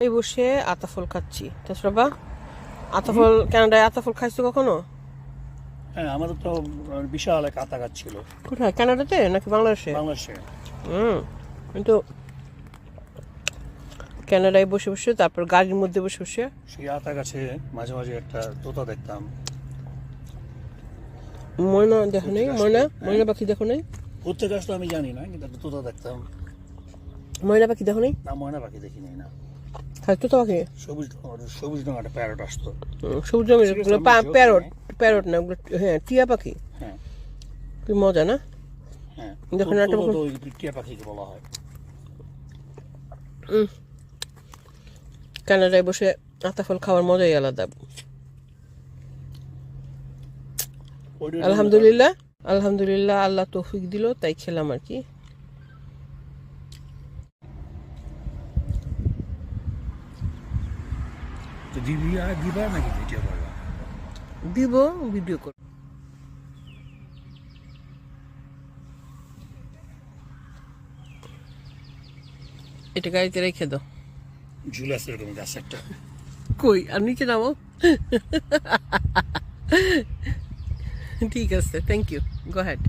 এই বসে আতাফল খাচ্ছি। তাছাড়া আতাফল, কানাডায় আতাফল খাইছো কখনো? হ্যাঁ, আমাদের তো বিশাল এক আতা গাছ ছিল। কোথায়, কানাডাতে নাকি বাংলাদেশে? বাংলাদেশে। কিন্তু কানাডায় বসে বসে, তারপর গাড়ির মধ্যে বসে বসে সেই আতা গাছে মাঝে মাঝে একটা তোতা দেখতাম। ময়না দেখো নেই? ময়না পাখি দেখো নেই? প্রত্যেক গাছ তো আমি জানি না, কিন্তু একটা তোতা দেখতাম। ময়না পাখি দেখো নেই? না, ময়না পাখি দেখি নাই। না, থাকতো তো পাখি। সবুজ রঙের একটা প্যারট আসতো। সবুজ রঙের প্যারট না ওগুলো, হ্যাঁ টিয়া পাখি। হ্যাঁ, কি মজা না? হ্যাঁ, যখন একটা টিয়া পাখিকে বলা হয়। কানাডায় বসে আতাফল খাওয়ার মজাই আলাদা। আলহামদুলিল্লাহ, আলহামদুলিল্লাহ, আল্লাহ তৌফিক দিল তাই খেলাম আর কি। দিবা নাকি ভিডিও করবা? দিব, ভিডিও করব। এটা গাড়িতে রেখে দাও। ঝুলাস এরকম গাছ একটা। কই, আর নিচে নামো। ঠিক আছে, থ্যাংক ইউ, গো হ্যাড।